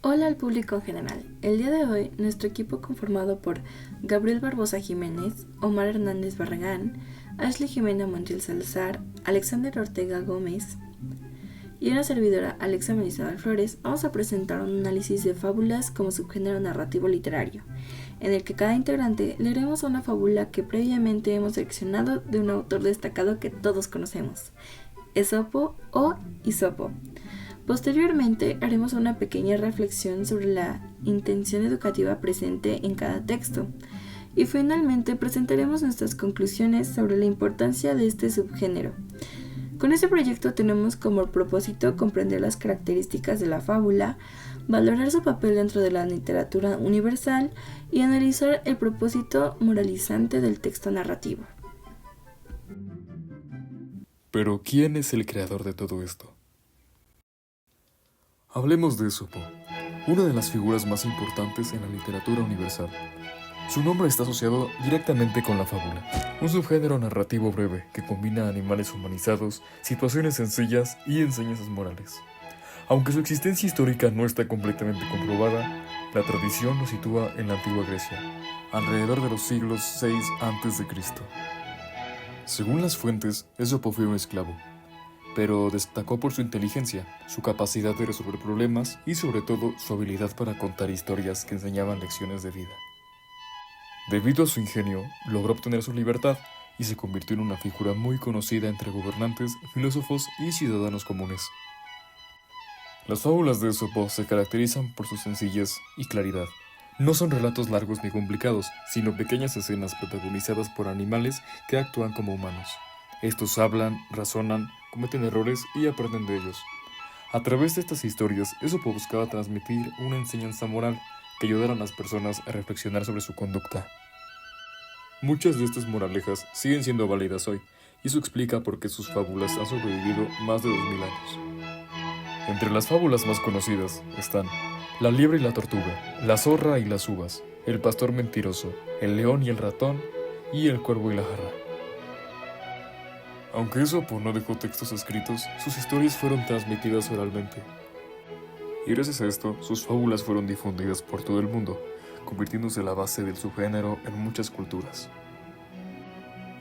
Hola al público en general. El día de hoy, nuestro equipo conformado por Gabriel Barbosa Jiménez, Omar Hernández Barragán, Ashley Jimena Montiel Salazar, Alexander Ortega Gómez y una servidora, Alexa Menizabal Flores, vamos a presentar un análisis de fábulas como subgénero narrativo literario, en el que cada integrante leeremos una fábula que previamente hemos seleccionado de un autor destacado que todos conocemos, Esopo o Isopo. Posteriormente haremos una pequeña reflexión sobre la intención educativa presente en cada texto y finalmente presentaremos nuestras conclusiones sobre la importancia de este subgénero. Con este proyecto tenemos como propósito comprender las características de la fábula, valorar su papel dentro de la literatura universal y analizar el propósito moralizante del texto narrativo. Pero, ¿quién es el creador de todo esto? Hablemos de Esopo, una de las figuras más importantes en la literatura universal. Su nombre está asociado directamente con la fábula, un subgénero narrativo breve que combina animales humanizados, situaciones sencillas y enseñanzas morales. Aunque su existencia histórica no está completamente comprobada, la tradición lo sitúa en la antigua Grecia, alrededor de los siglos VI a.C. Según las fuentes, Esopo fue un esclavo, pero destacó por su inteligencia, su capacidad de resolver problemas y sobre todo su habilidad para contar historias que enseñaban lecciones de vida. Debido a su ingenio, logró obtener su libertad y se convirtió en una figura muy conocida entre gobernantes, filósofos y ciudadanos comunes. Las fábulas de Esopo se caracterizan por su sencillez y claridad. No son relatos largos ni complicados, sino pequeñas escenas protagonizadas por animales que actúan como humanos. Estos hablan, razonan, cometen errores y aprenden de ellos. A través de estas historias, Esopo buscaba transmitir una enseñanza moral que ayudara a las personas a reflexionar sobre su conducta. Muchas de estas moralejas siguen siendo válidas hoy, y eso explica por qué sus fábulas han sobrevivido más de 2000 años. Entre las fábulas más conocidas están La liebre y la tortuga, La zorra y las uvas, El pastor mentiroso, El león y el ratón y El cuervo y la jarra. Aunque Esopo no dejó textos escritos, sus historias fueron transmitidas oralmente. Y gracias a esto, sus fábulas fueron difundidas por todo el mundo, convirtiéndose en la base del subgénero en muchas culturas.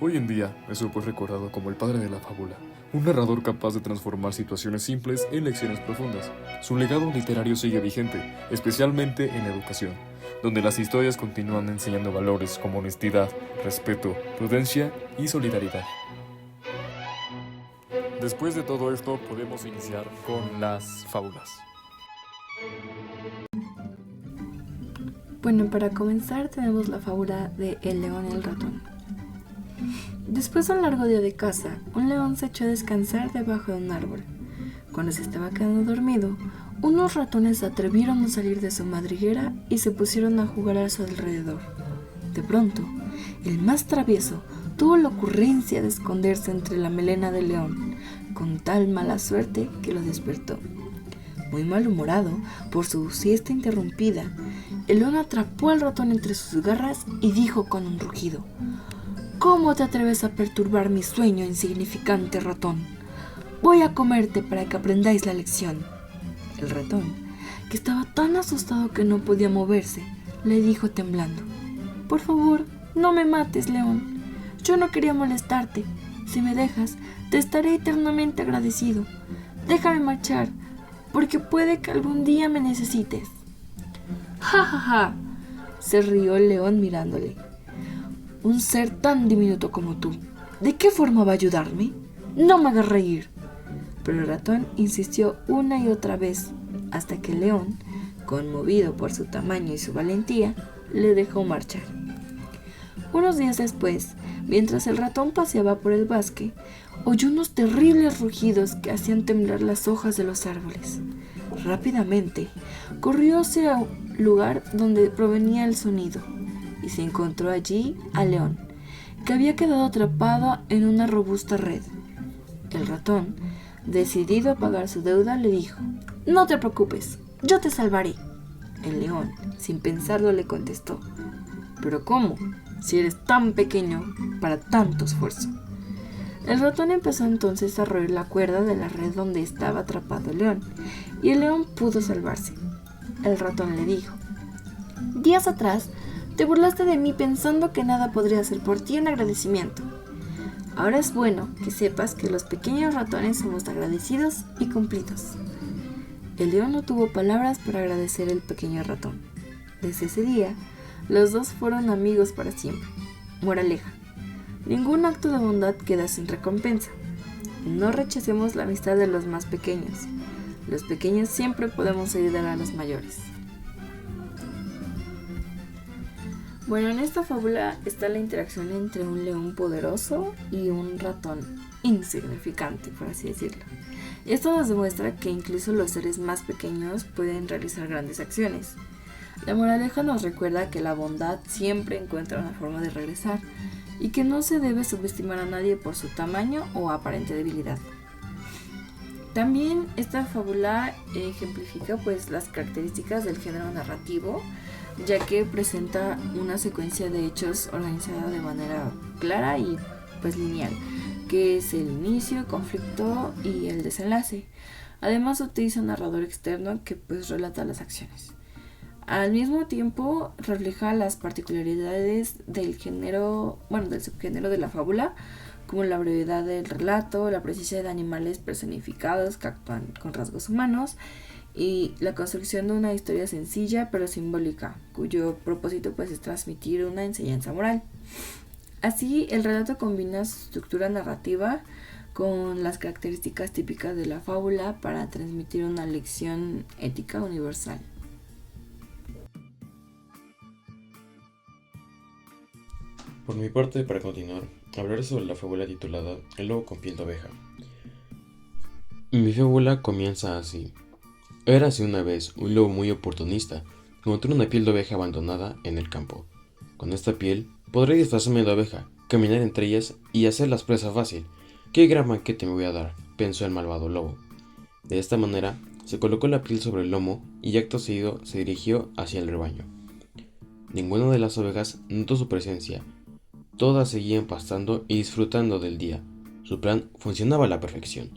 Hoy en día, Esopo es recordado como el padre de la fábula, un narrador capaz de transformar situaciones simples en lecciones profundas. Su legado literario sigue vigente, especialmente en la educación, donde las historias continúan enseñando valores como honestidad, respeto, prudencia y solidaridad. Después de todo esto, podemos iniciar con las fábulas. Bueno, para comenzar tenemos la fábula de El león y el ratón. Después de un largo día de caza, un león se echó a descansar debajo de un árbol. Cuando se estaba quedando dormido, unos ratones se atrevieron a salir de su madriguera y se pusieron a jugar a su alrededor. De pronto, el más travieso tuvo la ocurrencia de esconderse entre la melena del león, con tal mala suerte que lo despertó. Muy malhumorado por su siesta interrumpida, el león atrapó al ratón entre sus garras y dijo con un rugido: «¿Cómo te atreves a perturbar mi sueño, insignificante ratón? Voy a comerte para que aprendáis la lección». El ratón, que estaba tan asustado que no podía moverse, le dijo temblando: «Por favor, no me mates, león. Yo no quería molestarte. Si me dejas, te estaré eternamente agradecido. Déjame marchar, porque puede que algún día me necesites». «Ja, ja, ja», se rió el león mirándole. «Un ser tan diminuto como tú, ¿de qué forma va a ayudarme? No me hagas reír». Pero el ratón insistió una y otra vez, hasta que el león, conmovido por su tamaño y su valentía, le dejó marchar. Unos días después, mientras el ratón paseaba por el bosque, oyó unos terribles rugidos que hacían temblar las hojas de los árboles. Rápidamente, corrió hacia el lugar donde provenía el sonido y se encontró allí al león, que había quedado atrapado en una robusta red. El ratón, decidido a pagar su deuda, le dijo: «No te preocupes, yo te salvaré». El león, sin pensarlo, le contestó: «¿Pero cómo, si eres tan pequeño para tanto esfuerzo?». El ratón empezó entonces a roer la cuerda de la red donde estaba atrapado el león, y el león pudo salvarse. el ratón le dijo: días atrás te burlaste de mí pensando que nada podría hacer por ti en agradecimiento. Ahora es bueno que sepas que los pequeños ratones somos agradecidos y cumplidos. El león no tuvo palabras para agradecer al pequeño ratón. Desde ese día, los dos fueron amigos para siempre. Moraleja: ningún acto de bondad queda sin recompensa. No rechacemos la amistad de los más pequeños. Los pequeños siempre podemos ayudar a los mayores. Bueno, en esta fábula está la interacción entre un león poderoso y un ratón insignificante, por así decirlo. Esto nos demuestra que incluso los seres más pequeños pueden realizar grandes acciones. La moraleja nos recuerda que la bondad siempre encuentra una forma de regresar y que no se debe subestimar a nadie por su tamaño o aparente debilidad. También esta fábula ejemplifica las características del género narrativo, ya que presenta una secuencia de hechos organizada de manera clara y lineal, que es el inicio, el conflicto y el desenlace. Además utiliza un narrador externo que relata las acciones. Al mismo tiempo refleja las particularidades del género, del subgénero de la fábula, como la brevedad del relato, la presencia de animales personificados que actúan con rasgos humanos y la construcción de una historia sencilla pero simbólica, cuyo propósito es transmitir una enseñanza moral. Así, el relato combina su estructura narrativa con las características típicas de la fábula para transmitir una lección ética universal. Por mi parte, para continuar, hablaré sobre la fábula titulada El lobo con piel de oveja. Mi fábula comienza así. Érase una vez un lobo muy oportunista que encontró una piel de oveja abandonada en el campo. Con esta piel podré disfrazarme de oveja, caminar entre ellas y hacerlas presa fácil. ¡Qué gran banquete me voy a dar!, pensó el malvado lobo. De esta manera, se colocó la piel sobre el lomo y acto seguido se dirigió hacia el rebaño. Ninguna de las ovejas notó su presencia. Todas seguían pastando y disfrutando del día. Su plan funcionaba a la perfección.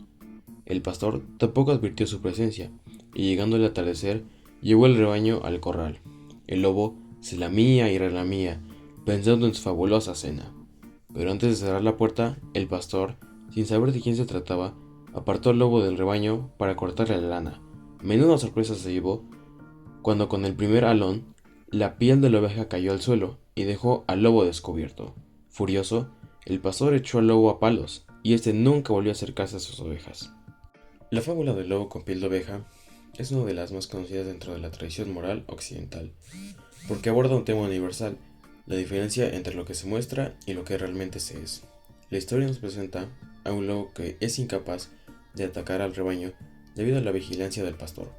El pastor tampoco advirtió su presencia, y llegando el atardecer, llevó el rebaño al corral. El lobo se lamía y relamía, pensando en su fabulosa cena. Pero antes de cerrar la puerta, el pastor, sin saber de quién se trataba, apartó al lobo del rebaño para cortarle la lana. Menuda sorpresa se llevó cuando con el primer alón, la piel de la oveja cayó al suelo y dejó al lobo descubierto. Furioso, el pastor echó al lobo a palos, y este nunca volvió a acercarse a sus ovejas. La fábula del lobo con piel de oveja es una de las más conocidas dentro de la tradición moral occidental, porque aborda un tema universal, la diferencia entre lo que se muestra y lo que realmente se es. La historia nos presenta a un lobo que es incapaz de atacar al rebaño debido a la vigilancia del pastor.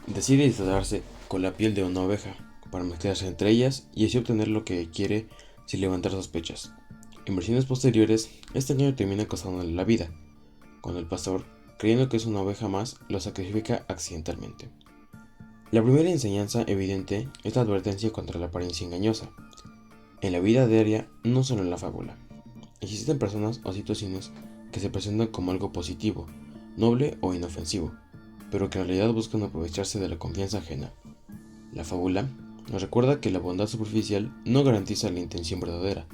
Decide disfrazarse con la piel de una oveja para mezclarse entre ellas y así obtener lo que quiere sin levantar sospechas. En versiones posteriores, este engaño termina costándole la vida, cuando el pastor, creyendo que es una oveja más, lo sacrifica accidentalmente. La primera enseñanza evidente es la advertencia contra la apariencia engañosa. En la vida diaria, no solo en la fábula, existen personas o situaciones que se presentan como algo positivo, noble o inofensivo, pero que en realidad buscan aprovecharse de la confianza ajena. La fábula nos recuerda que la bondad superficial no garantiza la intención verdadera.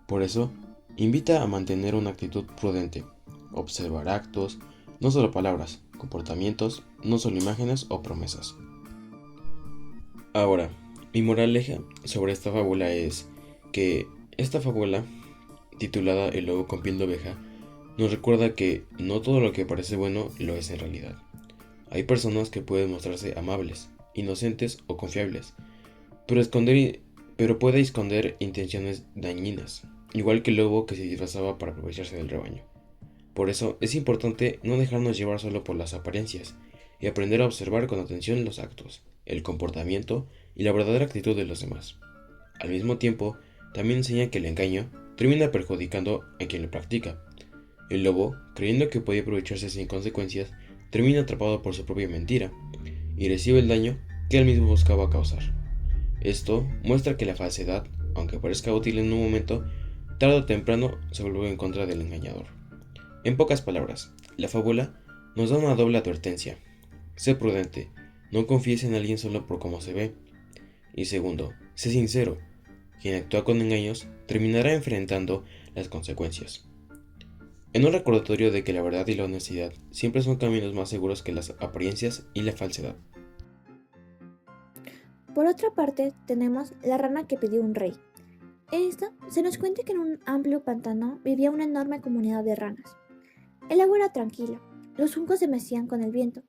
Por eso, invita a mantener una actitud prudente, observar actos, no solo palabras, comportamientos, no solo imágenes o promesas. Ahora, mi moraleja sobre esta fábula es que esta fábula, titulada El lobo con piel de oveja, nos recuerda que no todo lo que parece bueno lo es en realidad. Hay personas que pueden mostrarse amables, inocentes o confiables, pero puede esconder intenciones dañinas, igual que el lobo que se disfrazaba para aprovecharse del rebaño. Por eso es importante no dejarnos llevar solo por las apariencias y aprender a observar con atención los actos, el comportamiento y la verdadera actitud de los demás. Al mismo tiempo, también enseña que el engaño termina perjudicando a quien lo practica. El lobo, creyendo que podía aprovecharse sin consecuencias, termina atrapado por su propia mentira y recibe el daño que él mismo buscaba causar. Esto muestra que la falsedad, aunque parezca útil en un momento, tarde o temprano se vuelve en contra del engañador. En pocas palabras, la fábula nos da una doble advertencia: sé prudente, No confíes en alguien solo por cómo se ve. Y segundo, sé sincero. Quien actúa con engaños terminará enfrentando las consecuencias. En un recordatorio de que la verdad y la honestidad siempre son caminos más seguros que las apariencias y la falsedad. Por otra parte, tenemos la rana que pidió un rey. En esta se nos cuenta que en un amplio pantano vivía una enorme comunidad de ranas. El agua era tranquila, los juncos se mecían con el viento,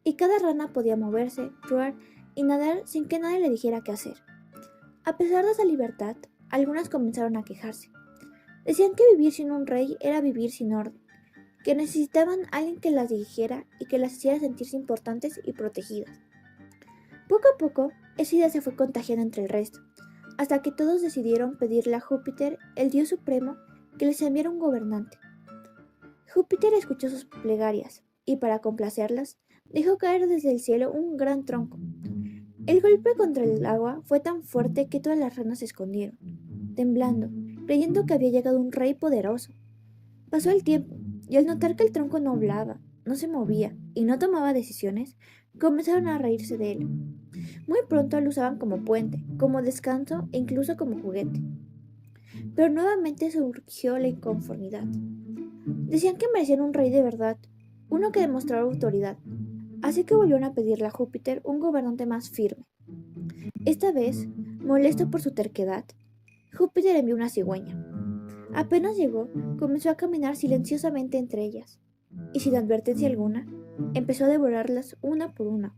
y cada rana podía moverse, roar y nadar sin que nadie le dijera qué hacer. A pesar de esa libertad, algunas comenzaron a quejarse. Decían que vivir sin un rey era vivir sin orden, que necesitaban a alguien que las dirigiera y que las hiciera sentirse importantes y protegidas. Poco a poco, esa idea se fue contagiando entre el resto, hasta que todos decidieron pedirle a Júpiter, el dios supremo, que les enviara un gobernante. Júpiter escuchó sus plegarias y, para complacerlas, dejó caer desde el cielo un gran tronco. El golpe contra el agua fue tan fuerte que todas las ranas se escondieron, temblando, creyendo que había llegado un rey poderoso. Pasó el tiempo, y al notar que el tronco no hablaba, no se movía y no tomaba decisiones, comenzaron a reírse de él. Muy pronto lo usaban como puente, como descanso e incluso como juguete. Pero nuevamente surgió la inconformidad. Decían que merecían un rey de verdad, uno que demostrara autoridad, así que volvieron a pedirle a Júpiter un gobernante más firme. Esta vez, molesto por su terquedad, Júpiter envió una cigüeña. Apenas llegó, comenzó a caminar silenciosamente entre ellas, y sin advertencia alguna, empezó a devorarlas una por una.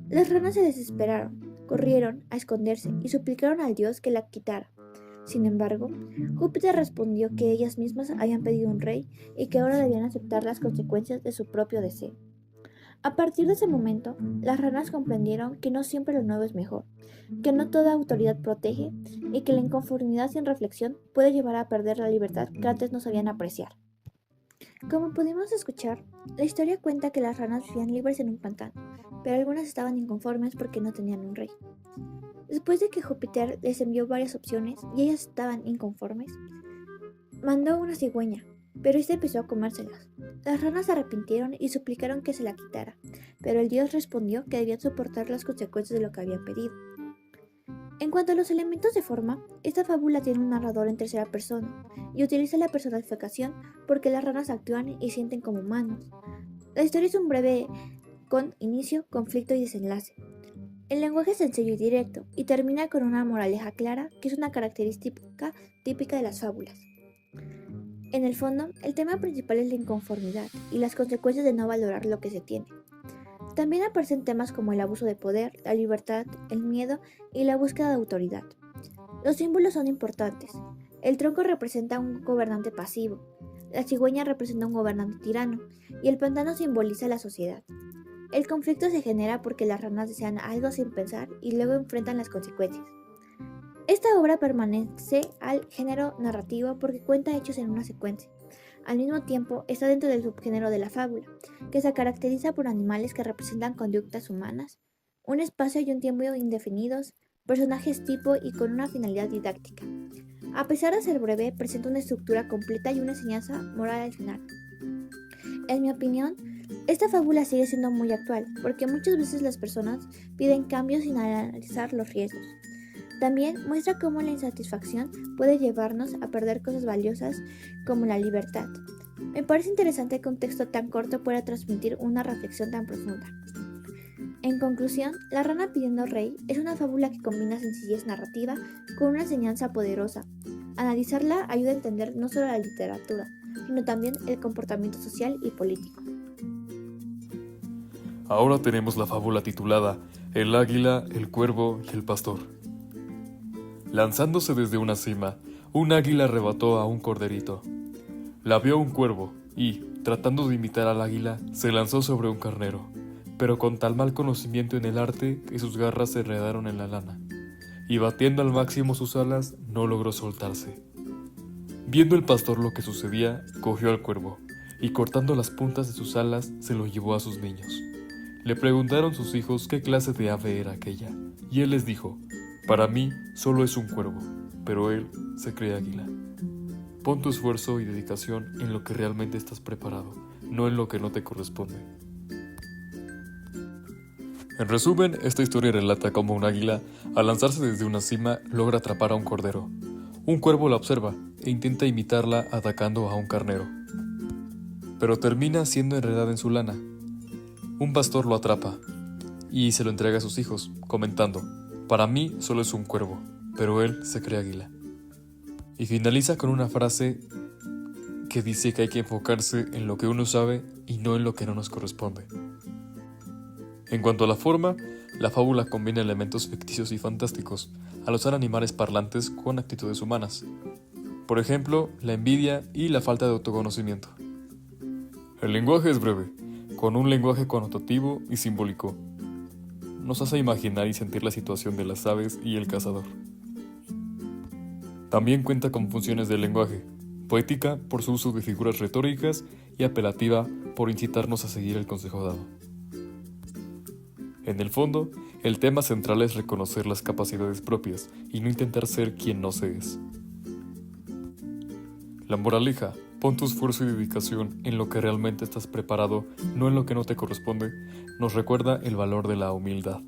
Las ranas se desesperaron, corrieron a esconderse y suplicaron al dios que la quitara. Sin embargo, Júpiter respondió que ellas mismas habían pedido un rey y que ahora debían aceptar las consecuencias de su propio deseo. A partir de ese momento, las ranas comprendieron que no siempre lo nuevo es mejor, que no toda autoridad protege y que la inconformidad sin reflexión puede llevar a perder la libertad que antes no sabían apreciar. Como pudimos escuchar, la historia cuenta que las ranas vivían libres en un pantano, pero algunas estaban inconformes porque no tenían un rey. Después de que Júpiter les envió varias opciones y ellas estaban inconformes, mandó una cigüeña, pero ésta empezó a comérselas. Las ranas se arrepintieron y suplicaron que se la quitara, pero el dios respondió que debían soportar las consecuencias de lo que habían pedido. En cuanto a los elementos de forma, esta fábula tiene un narrador en tercera persona y utiliza la personificación porque las ranas actúan y sienten como humanos. La historia es un breve con inicio, conflicto y desenlace. El lenguaje es sencillo y directo y termina con una moraleja clara que es una característica típica de las fábulas. En el fondo, el tema principal es la inconformidad y las consecuencias de no valorar lo que se tiene. También aparecen temas como el abuso de poder, la libertad, el miedo y la búsqueda de autoridad. Los símbolos son importantes. El tronco representa a un gobernante pasivo, la cigüeña representa a un gobernante tirano y el pantano simboliza la sociedad. El conflicto se genera porque las ranas desean algo sin pensar y luego enfrentan las consecuencias. Esta obra pertenece al género narrativo porque cuenta hechos en una secuencia. Al mismo tiempo, está dentro del subgénero de la fábula, que se caracteriza por animales que representan conductas humanas, un espacio y un tiempo indefinidos, personajes tipo y con una finalidad didáctica. A pesar de ser breve, presenta una estructura completa y una enseñanza moral al final. En mi opinión, esta fábula sigue siendo muy actual, porque muchas veces las personas piden cambios sin analizar los riesgos. También muestra cómo la insatisfacción puede llevarnos a perder cosas valiosas como la libertad. Me parece interesante que un texto tan corto pueda transmitir una reflexión tan profunda. En conclusión, La rana pidiendo rey es una fábula que combina sencillez narrativa con una enseñanza poderosa. Analizarla ayuda a entender no solo la literatura, sino también el comportamiento social y político. Ahora tenemos la fábula titulada El águila, el cuervo y el pastor. Lanzándose desde una cima, un águila arrebató a un corderito. La vio un cuervo y, tratando de imitar al águila, se lanzó sobre un carnero, pero con tal mal conocimiento en el arte que sus garras se enredaron en la lana, y batiendo al máximo sus alas, no logró soltarse. Viendo el pastor lo que sucedía, cogió al cuervo, y cortando las puntas de sus alas, se lo llevó a sus niños. Le preguntaron sus hijos qué clase de ave era aquella, y él les dijo: para mí solo es un cuervo, pero él se cree águila. Pon tu esfuerzo y dedicación en lo que realmente estás preparado, no en lo que no te corresponde. En resumen, esta historia relata cómo un águila, al lanzarse desde una cima, logra atrapar a un cordero. Un cuervo la observa e intenta imitarla atacando a un carnero, pero termina siendo enredada en su lana. Un pastor lo atrapa y se lo entrega a sus hijos, comentando: "Para mí solo es un cuervo, pero él se cree águila". Y finaliza con una frase que dice que hay que enfocarse en lo que uno sabe y no en lo que no nos corresponde. En cuanto a la forma, la fábula combina elementos ficticios y fantásticos al usar animales parlantes con actitudes humanas. Por ejemplo, la envidia y la falta de autoconocimiento. El lenguaje es breve, con un lenguaje connotativo y simbólico. Nos hace imaginar y sentir la situación de las aves y el cazador. También cuenta con funciones del lenguaje, poética por su uso de figuras retóricas y apelativa por incitarnos a seguir el consejo dado. En el fondo, el tema central es reconocer las capacidades propias y no intentar ser quien no se es. La moraleja: pon tu esfuerzo y dedicación en lo que realmente estás preparado, no en lo que no te corresponde, nos recuerda el valor de la humildad.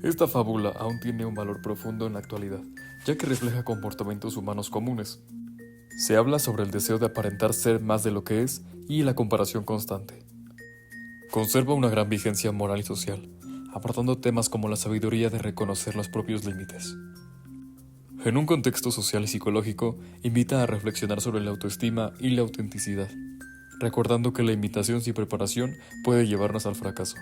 Esta fábula aún tiene un valor profundo en la actualidad, ya que refleja comportamientos humanos comunes. Se habla sobre el deseo de aparentar ser más de lo que es y la comparación constante. Conserva una gran vigencia moral y social, aportando temas como la sabiduría de reconocer los propios límites. En un contexto social y psicológico, invita a reflexionar sobre la autoestima y la autenticidad, recordando que la imitación sin preparación puede llevarnos al fracaso.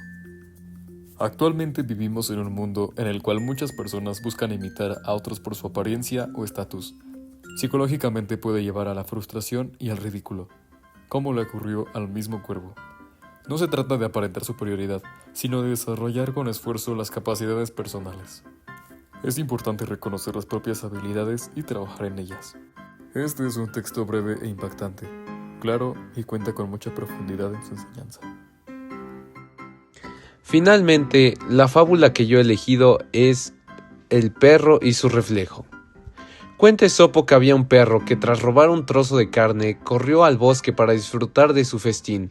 Actualmente vivimos en un mundo en el cual muchas personas buscan imitar a otros por su apariencia o estatus. Psicológicamente puede llevar a la frustración y al ridículo, como le ocurrió al mismo cuervo. No se trata de aparentar superioridad, sino de desarrollar con esfuerzo las capacidades personales. Es importante reconocer las propias habilidades y trabajar en ellas. Este es un texto breve e impactante, claro y cuenta con mucha profundidad en su enseñanza. Finalmente, la fábula que yo he elegido es El perro y su reflejo. Cuenta Esopo que había un perro que tras robar un trozo de carne corrió al bosque para disfrutar de su festín,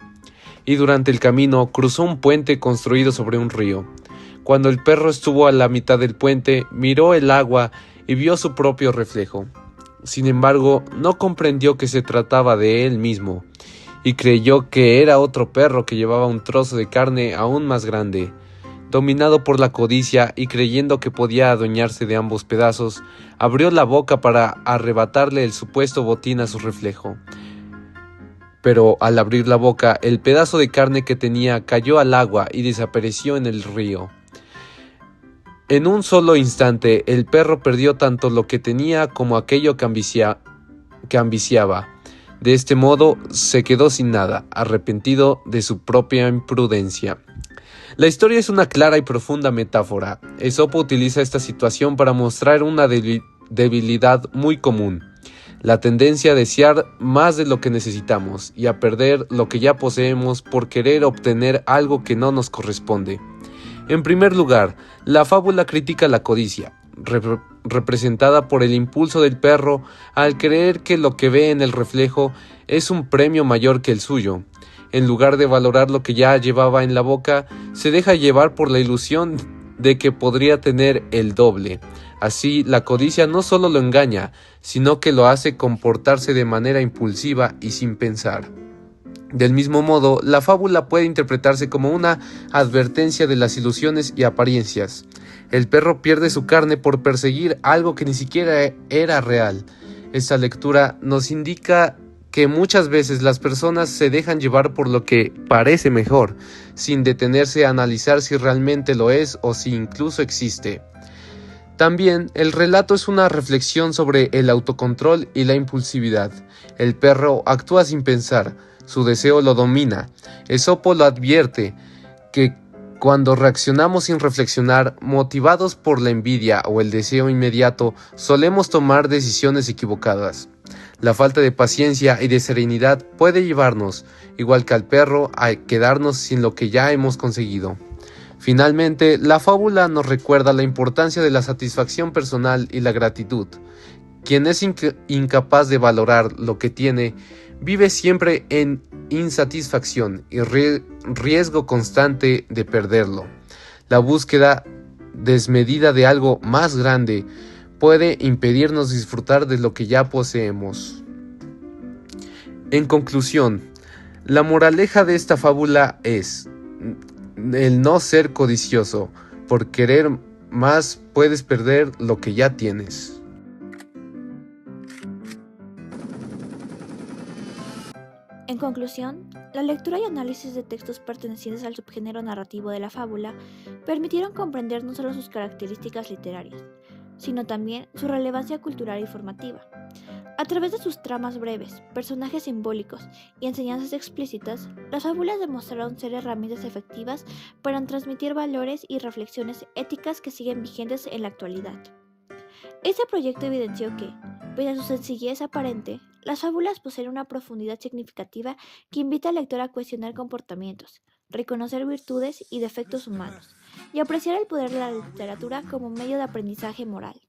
y durante el camino cruzó un puente construido sobre un río. Cuando el perro estuvo a la mitad del puente, miró el agua y vio su propio reflejo. Sin embargo, no comprendió que se trataba de él mismo, y creyó que era otro perro que llevaba un trozo de carne aún más grande. Dominado por la codicia y creyendo que podía adueñarse de ambos pedazos, abrió la boca para arrebatarle el supuesto botín a su reflejo. Pero al abrir la boca, el pedazo de carne que tenía cayó al agua y desapareció en el río. En un solo instante, el perro perdió tanto lo que tenía como aquello que ambiciaba. De este modo, se quedó sin nada, arrepentido de su propia imprudencia. La historia es una clara y profunda metáfora. Esopo utiliza esta situación para mostrar una debilidad muy común: la tendencia a desear más de lo que necesitamos y a perder lo que ya poseemos por querer obtener algo que no nos corresponde. En primer lugar, la fábula critica la codicia, representada por el impulso del perro al creer que lo que ve en el reflejo es un premio mayor que el suyo. En lugar de valorar lo que ya llevaba en la boca, se deja llevar por la ilusión de que podría tener el doble. Así, la codicia no solo lo engaña, sino que lo hace comportarse de manera impulsiva y sin pensar. Del mismo modo, la fábula puede interpretarse como una advertencia de las ilusiones y apariencias. El perro pierde su carne por perseguir algo que ni siquiera era real. Esta lectura nos indica que muchas veces las personas se dejan llevar por lo que parece mejor, sin detenerse a analizar si realmente lo es o si incluso existe. También, el relato es una reflexión sobre el autocontrol y la impulsividad. El perro actúa sin pensar, su deseo lo domina. Esopo lo advierte, que cuando reaccionamos sin reflexionar, motivados por la envidia o el deseo inmediato, solemos tomar decisiones equivocadas. La falta de paciencia y de serenidad puede llevarnos, igual que al perro, a quedarnos sin lo que ya hemos conseguido. Finalmente, la fábula nos recuerda la importancia de la satisfacción personal y la gratitud. Quien es incapaz de valorar lo que tiene, vive siempre en insatisfacción y riesgo constante de perderlo. La búsqueda desmedida de algo más grande puede impedirnos disfrutar de lo que ya poseemos. En conclusión, la moraleja de esta fábula es el no ser codicioso. Por querer más puedes perder lo que ya tienes. En conclusión, la lectura y análisis de textos pertenecientes al subgénero narrativo de la fábula permitieron comprender no solo sus características literarias, sino también su relevancia cultural y formativa. A través de sus tramas breves, personajes simbólicos y enseñanzas explícitas, las fábulas demostraron ser herramientas efectivas para transmitir valores y reflexiones éticas que siguen vigentes en la actualidad. Este proyecto evidenció que, pese a su sencillez aparente, las fábulas poseen una profundidad significativa que invita al lector a cuestionar comportamientos, reconocer virtudes y defectos humanos, y apreciar el poder de la literatura como medio de aprendizaje moral.